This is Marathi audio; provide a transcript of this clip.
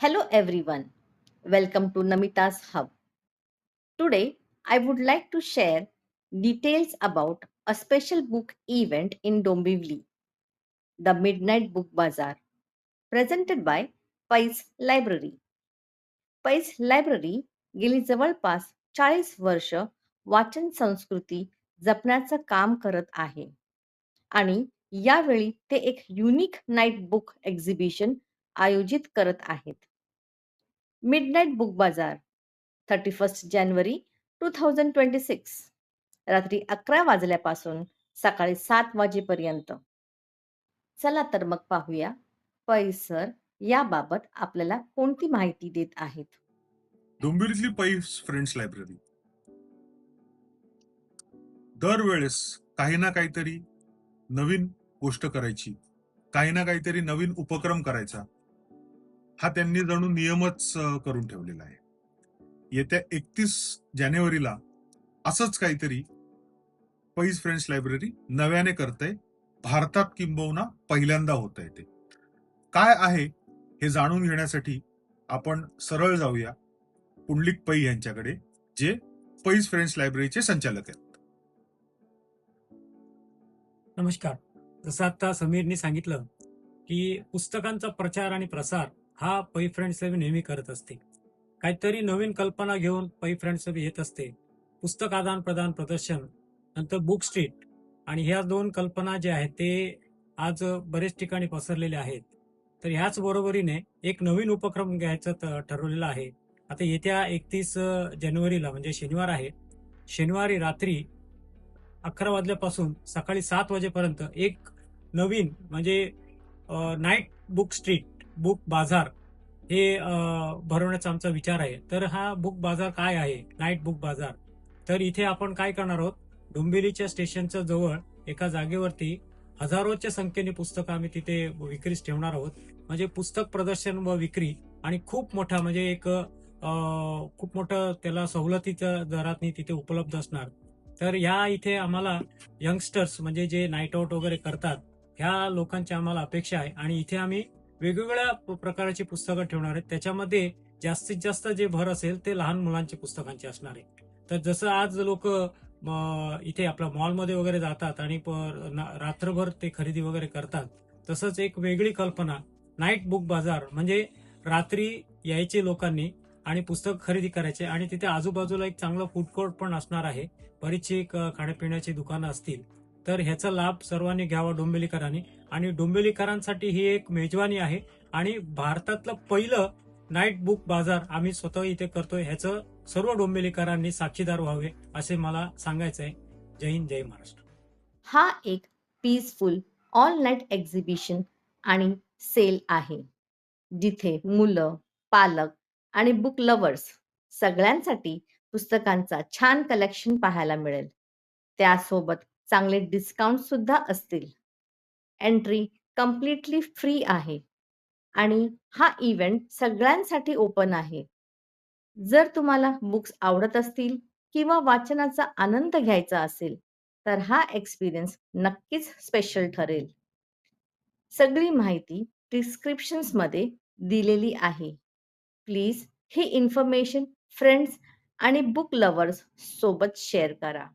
Hello everyone. Welcome to Namita's Hub. Today, I would like to share details about a special book event in Dombivli, the Midnight Book Bazaar, presented by Pais Library. पैस लायब्ररी गेली जवळपास 40 वर्ष वाचन संस्कृती जपण्याचं काम करत आहे आणि यावेळी ते एक युनिक नाईट बुक एक्झिबिशन आयोजित करत आहेत. मिडनाईट बुक बाजार 31 जानेवारी 2026 रात्री 11 वाजल्यापासून सकाळी 7 वाजेपर्यंत. चला तर मग पाहूया पै सर याबाबत आपल्याला कोणती माहिती देत आहेत. डोंबिवलीतली पैस फ्रेंड्स लायब्ररी दरवेळेस काही ना काहीतरी नवीन गोष्ट करायची, काही ना काहीतरी नवीन उपक्रम करायचा, हा त्यांनी जणू नियमच करून ठेवलेला आहे. येत्या 31 जानेवारीला असंच काहीतरी पैस फ्रेंड्स लायब्ररी नव्याने करते. भारतात किंबहुना पहिल्यांदा होत आहे ते. काय आहे हे जाणून घेण्यासाठी आपण सरळ जाऊया पुंडलिक पै यांच्याकडे, जे पैस फ्रेंड्स लायब्ररीचे संचालक आहेत. नमस्कार. जसं आता समीरनी सांगितलं की पुस्तकांचा प्रचार आणि प्रसार हा पै फ्रेंड्स नेहमी करत असते. काहीतरी नवीन कल्पना घेऊन पै फ्रेंड्स येत असते. पुस्तक आदान प्रदान प्रदर्शन, नंतर बुक स्ट्रीट, आणि ह्या दोन कल्पना ज्या आहेत ते आज बरेच ठिकाणी पसरलेल्या आहेत. तर ह्याच बरोबरीने एक नवीन उपक्रम घ्यायचं ठरवलेलं आहे. आता येत्या 31 जानेवारीला म्हणजे शनिवार आहे. शनिवारी रात्री 11 वाजल्यापासून सकाळी 7 वाजेपर्यंत एक नवीन म्हणजे नाईट बुक स्ट्रीट, बुक बाजार हे भरवण्याचा आमचा विचार आहे. तर हा बुक बाजार काय आहे, नाईट बुक बाजार? तर इथे आपण काय करणार आहोत, डोंबिवलीच्या स्टेशनच्या जवळ एका जागेवरती हजारोच्या संख्येने पुस्तकं आम्ही तिथे विक्रीस ठेवणार आहोत. म्हणजे पुस्तक प्रदर्शन व विक्री, आणि खूप मोठा म्हणजे एक खूप मोठं त्याला सवलतीच्या दरातनी तिथे उपलब्ध असणार. तर ह्या इथे आम्हाला यंगस्टर्स म्हणजे जे नाईट आउट वगैरे करतात ह्या लोकांची आम्हाला अपेक्षा आहे. आणि इथे आम्ही वेगवेगळ्या प्रकारची पुस्तकं ठेवणार आहेत. त्याच्यामध्ये जास्तीत जास्त जे भर असेल ते लहान मुलांच्या पुस्तकांची असणार आहे. तर जसं आज लोक इथे आपल्या मॉलमध्ये वगैरे जातात आणि रात्रभर ते खरेदी वगैरे करतात, तसंच एक वेगळी कल्पना नाईट बुक बाजार म्हणजे रात्री यायचे लोकांनी आणि पुस्तक खरेदी करायचे, आणि तिथे आजूबाजूला एक चांगलं फूड कोर्ट पण असणार आहे. बरीचशी खाण्यापिण्याची दुकानं असतील. तर ह्याचा लाभ सर्वांनी घ्यावा डोंबिवलीकरांनी. आणि डोंबिवलीकरांसाठी ही एक मेजवानी आहे, आणि भारतातलं पहिलं नाईट बुक बाजार आम्ही स्वतः इथे करतोय. ह्याचं सर्व डोंबिवलीकरांनी साक्षीदार व्हावे असे मला सांगायचं आहे. जय हिंद, जय महाराष्ट्र. हा एक पीसफुल ऑल नाईट एक्झिबिशन आणि सेल आहे, जिथे मुलं, पालक आणि बुक लव्हर्स सगळ्यांसाठी पुस्तकांचा छान कलेक्शन पाहायला मिळेल. त्यासोबत चांगले डिस्काउंट सुद्धा असतील. एंट्री कम्प्लिटली फ्री आहे आणि हा इव्हेंट सगळ्यांसाठी ओपन आहे. जर तुम्हाला बुक्स आवडत असतील किंवा वाचनाचा आनंद घ्यायचा असेल, तर हा एक्सपिरियन्स नक्कीच स्पेशल ठरेल. सगळी माहिती डिस्क्रिप्शन्समध्ये दिलेली आहे. प्लीज ही इन्फॉर्मेशन फ्रेंड्स आणि बुक लव्हर्स सोबत शेअर करा.